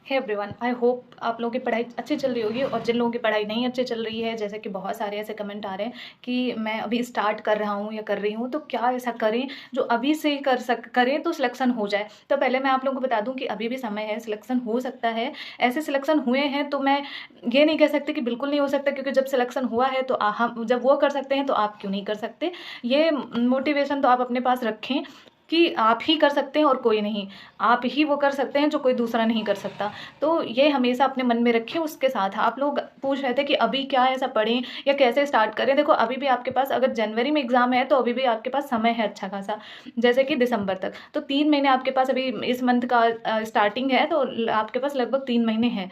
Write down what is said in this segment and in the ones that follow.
Hey everyone, I hope आप लोगों की पढ़ाई अच्छी चल रही होगी। और जिन लोगों की पढ़ाई नहीं अच्छी चल रही है, जैसे कि बहुत सारे ऐसे कमेंट आ रहे हैं कि मैं अभी स्टार्ट कर रहा हूँ या कर रही हूँ, तो क्या ऐसा करें जो अभी से ही करें तो सिलेक्शन हो जाए। तो पहले मैं आप लोगों को बता दूँ कि अभी भी समय है, सिलेक्शन हो सकता है। ऐसे सिलेक्शन हुए हैं तो मैं ये नहीं कह सकती कि बिल्कुल नहीं हो सकता, क्योंकि जब सिलेक्शन हुआ है तो हम जब वो कर सकते हैं तो आप क्यों नहीं कर सकते। ये मोटिवेशन तो आप अपने पास रखें कि आप ही कर सकते हैं और कोई नहीं, आप ही वो कर सकते हैं जो कोई दूसरा नहीं कर सकता। तो ये हमेशा अपने मन में रखें। उसके साथ आप लोग पूछ रहे थे कि अभी क्या ऐसा पढ़ें या कैसे स्टार्ट करें। देखो, अभी भी आपके पास, अगर जनवरी में एग्ज़ाम है तो अभी भी आपके पास समय है अच्छा खासा, जैसे कि दिसंबर तक। तो 3 महीने आपके पास अभी इस मंथ का स्टार्टिंग है, तो आपके पास लगभग 3 महीने हैं।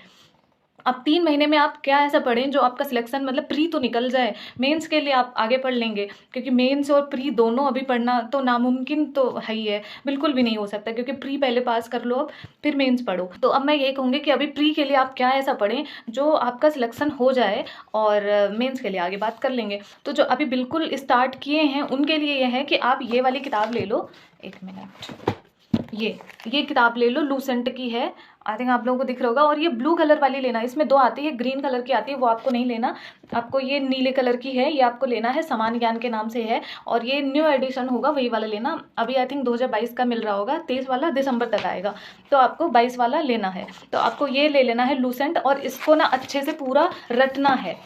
अब 3 महीने में आप क्या ऐसा पढ़ें जो आपका सिलेक्शन, मतलब प्री तो निकल जाए। मेंस के लिए आप आगे पढ़ लेंगे, क्योंकि मेंस और प्री दोनों अभी पढ़ना तो नामुमकिन तो है ही है, बिल्कुल भी नहीं हो सकता, क्योंकि प्री पहले पास कर लो, अब फिर मेंस पढ़ो। तो अब मैं ये कहूँगी कि अभी प्री के लिए आप क्या ऐसा पढ़ें जो आपका सिलेक्शन हो जाए, और मेंस के लिए आगे बात कर लेंगे। तो जो अभी बिल्कुल स्टार्ट किए हैं उनके लिए यह है कि आप ये वाली किताब ले लो। एक मिनट, ये किताब ले लो, लूसेंट की है। आई थिंक आप लोगों को दिख रहा होगा। और ये ब्लू कलर वाली लेना, इसमें दो आती है, ग्रीन कलर की आती है, वो आपको नहीं लेना। आपको ये नीले कलर की है, ये आपको लेना है, समान ज्ञान के नाम से है, और ये न्यू एडिशन होगा, वही वाला लेना। अभी आई थिंक 2022 का मिल रहा होगा, 23 वाला दिसंबर तक आएगा, तो आपको 22 वाला लेना है। तो आपको ये ले लेना है लूसेंट, और इसको ना अच्छे से पूरा रटना है,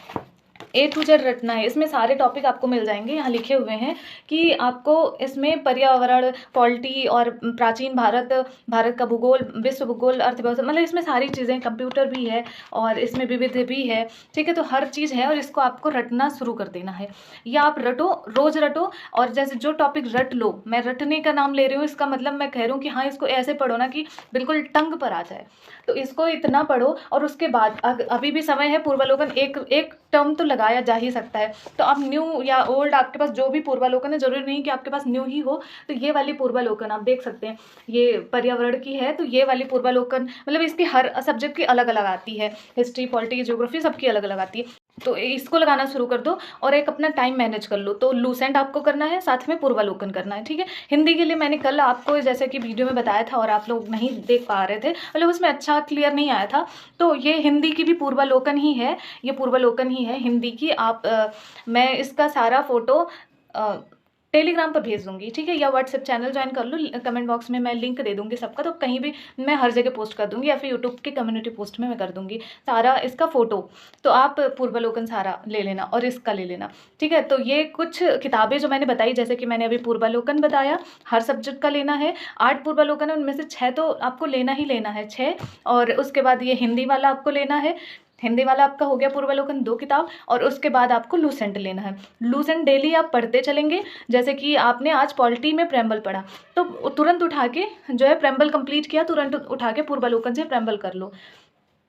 A to Z रटना है। इसमें सारे टॉपिक आपको मिल जाएंगे, यहाँ लिखे हुए हैं कि आपको इसमें पर्यावरण, पॉलिटी और प्राचीन भारत, भारत का भूगोल, विश्व भूगोल, अर्थव्यवस्था, मतलब इसमें सारी चीज़ें, कंप्यूटर भी है और इसमें विविध भी है। ठीक है, तो हर चीज़ है और इसको आपको रटना शुरू कर देना है। या आप रटो, रोज़ रटो। और जैसे जो टॉपिक रट लो, मैं रटने का नाम ले रही हूँ, इसका मतलब मैं कह रही हूँ कि हाँ, इसको ऐसे पढ़ो ना कि बिल्कुल टंग पर आ जाए। तो इसको इतना पढ़ो, और उसके बाद अभी भी समय है। पूर्वालोकन एक टर्म तो लगाया जा ही सकता है। तो आप न्यू या ओल्ड, आपके पास जो भी पूर्वालोकन है, जरूरी नहीं कि आपके पास न्यू ही हो। तो ये वाली पूर्वालोकन आप देख सकते हैं, ये पर्यावरण की है। तो ये वाली पूर्वालोकन, मतलब इसकी हर सब्जेक्ट की अलग अलग आती है, हिस्ट्री, पॉलिटी, ज्योग्राफी, सबकी अलग अलग आती है। तो इसको लगाना शुरू कर दो, और एक अपना टाइम मैनेज कर लो। तो लूसेंट आपको करना है, साथ में पूर्वालोकन करना है। ठीक है, हिंदी के लिए मैंने कल आपको जैसे कि वीडियो में बताया था, और आप लोग नहीं देख पा रहे थे, मतलब उसमें अच्छा क्लियर नहीं आया था। तो ये हिंदी की भी पूर्वालोकन ही है, ये पूर्वालोकन ही है हिंदी की। आप मैं इसका सारा फोटो टेलीग्राम पर भेज दूंगी, ठीक है, या व्हाट्सएप चैनल ज्वाइन कर लो, कमेंट बॉक्स में मैं लिंक दे दूंगी सबका। तो कहीं भी मैं हर जगह पोस्ट कर दूंगी, या फिर यूट्यूब के कम्युनिटी पोस्ट में मैं कर दूंगी सारा इसका फोटो। तो आप पूर्वालोकन सारा ले लेना और इसका ले लेना। ठीक है, तो ये कुछ किताबें जो मैंने बताई, जैसे कि मैंने अभी पूर्वालोकन बताया, हर सब्जेक्ट का लेना है। 8 पूर्वालोकन है, उनमें से 6 तो आपको लेना ही लेना है, 6। और उसके बाद ये हिंदी वाला आपको लेना है, हिंदी वाला आपका हो गया पूर्वालोकन 2 किताब। और उसके बाद आपको लूसेंट लेना है। लूसेंट डेली आप पढ़ते चलेंगे। जैसे कि आपने आज पॉलिटी में प्रेम्बल पढ़ा, तो तुरंत उठा के जो है प्रेम्बल कंप्लीट किया, तुरंत उठा के पूर्वालोकन से प्रेम्बल कर लो।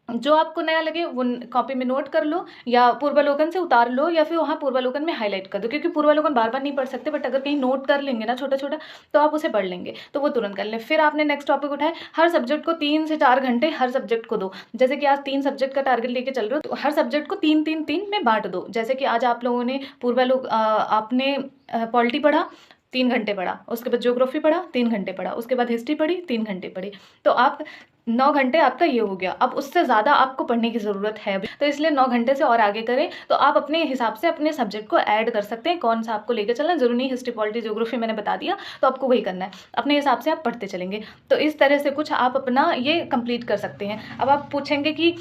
जो आपको नया लगे वो कॉपी में नोट कर लो, या पूर्वालोकन से उतार लो, या फिर वहाँ पूर्वालोकन में हाईलाइट कर दो, क्योंकि पूर्वालोकन बार बार नहीं पढ़ सकते, बट अगर कहीं नोट कर लेंगे ना छोटा छोटा, तो आप उसे पढ़ लेंगे, तो वो तुरंत कर लें। फिर आपने नेक्स्ट टॉपिक उठाए, हर सब्जेक्ट को 3 से 4 घंटे हर सब्जेक्ट को दो। जैसे कि आज 3 सब्जेक्ट का टारगेट लेके चल रहे हो, तो हर सब्जेक्ट को 3-3-3 में बांट दो। जैसे कि आज आप लोगों ने आपने पॉलिटी पढ़ा, 3 घंटे पढ़ा, उसके बाद ज्योग्राफी पढ़ा, 3 घंटे पढ़ा, उसके बाद हिस्ट्री पढ़ी, 3 घंटे पढ़ी, तो आप 9 घंटे आपका ये हो गया। अब उससे ज़्यादा आपको पढ़ने की ज़रूरत है, तो इसलिए 9 घंटे से और आगे करें। तो आप अपने हिसाब से अपने सब्जेक्ट को ऐड कर सकते हैं, कौन सा आपको लेकर चलना, जरूरी नहीं हिस्ट्री, पॉलिटी, ज्योग्राफी मैंने बता दिया, तो आपको वही करना है। अपने हिसाब से आप पढ़ते चलेंगे। तो इस तरह से कुछ आप अपना ये कंप्लीट कर सकते हैं। अब आप पूछेंगे कि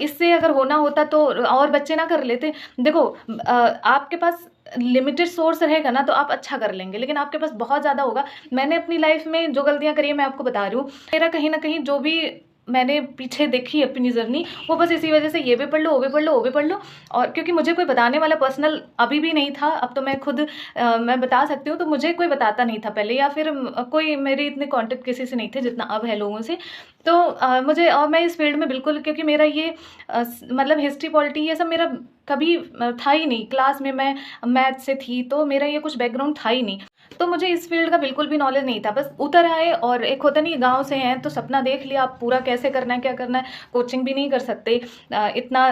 इससे अगर होना होता तो और बच्चे ना कर लेते। देखो, आपके पास लिमिटेड सोर्स रहेगा ना, तो आप अच्छा कर लेंगे, लेकिन आपके पास बहुत ज़्यादा होगा। मैंने अपनी लाइफ में जो गलतियां करी है मैं आपको बता रही हूँ। मेरा कहीं ना कहीं जो भी मैंने पीछे देखी अपनी जर्नी, वो बस इसी वजह से ये भी पढ़ लो, वो भी पढ़ लो, वो भी पढ़ लो। और क्योंकि मुझे कोई बताने वाला पर्सनल अभी भी नहीं था, अब तो मैं खुद मैं बता सकती हूँ, तो मुझे कोई बताता नहीं था पहले, या फिर कोई मेरे इतने कांटेक्ट किसी से नहीं थे जितना अब है लोगों से। तो मुझे, और मैं इस फील्ड में बिल्कुल, क्योंकि मेरा ये मतलब हिस्ट्री, पॉलिटी, ये सब मेरा कभी था ही नहीं। क्लास में मैं मैथ से थी, तो मेरा ये कुछ बैकग्राउंड था ही नहीं, तो मुझे इस फील्ड का बिल्कुल भी नॉलेज नहीं था। बस उतर आए, और एक होता नहीं, गांव से हैं तो सपना देख लिया, आप पूरा कैसे करना है, क्या करना है। कोचिंग भी नहीं कर सकते इतना,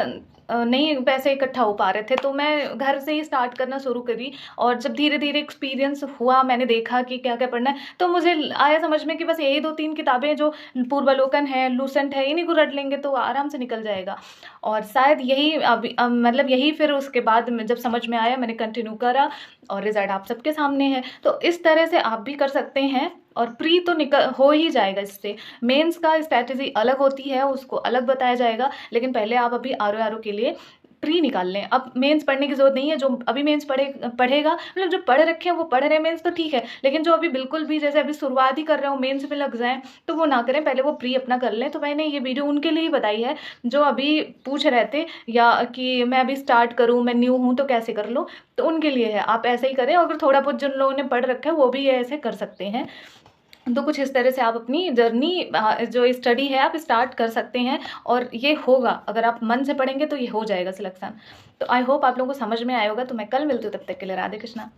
नहीं पैसे इकट्ठा हो पा रहे थे, तो मैं घर से ही स्टार्ट करना शुरू करी। और जब धीरे धीरे एक्सपीरियंस हुआ, मैंने देखा कि क्या क्या पढ़ना है, तो मुझे आया समझ में कि बस यही 2-3 किताबें जो पूर्वालोकन है, लूसेंट है, इन्हीं को रट लेंगे तो आराम से निकल जाएगा। और शायद यही मतलब यही फिर उसके बाद जब समझ में आया, मैंने कंटिन्यू करा और रिजल्ट आप सबके सामने है। तो इस तरह से आप भी कर सकते हैं, और प्री तो निकल हो ही जाएगा इससे। मेंस का स्ट्रैटेजी अलग होती है, उसको अलग बताया जाएगा, लेकिन पहले आप अभी आर के लिए प्री निकाल लें। अब मेंस पढ़ने की जरूरत नहीं है। जो अभी मेंस पढ़ेगा, मतलब जो पढ़ रखे हैं वो पढ़ रहे हैं मेंस तो ठीक है, लेकिन जो अभी बिल्कुल भी जैसे अभी शुरुआत ही कर रहे हो मेंस में लग जाएं, तो वो ना करें, पहले वो प्री अपना कर लें। तो मैंने ये वीडियो उनके लिए ही बताई है जो अभी पूछ रहे थे या कि मैं अभी स्टार्ट करूँ, मैं न्यू हूँ तो कैसे कर लूँ, तो उनके लिए है। आप ऐसे ही करें, अगर थोड़ा बहुत जिन लोगों ने पढ़ रखा है वो भी ऐसे कर सकते हैं। तो कुछ इस तरह से आप अपनी जर्नी जो स्टडी है आप स्टार्ट कर सकते हैं, और ये होगा, अगर आप मन से पढ़ेंगे तो ये हो जाएगा सिलेक्शन। तो आई होप आप लोगों को समझ में आया होगा। तो मैं कल मिलती हूँ, तब तक के लिए राधे कृष्णा।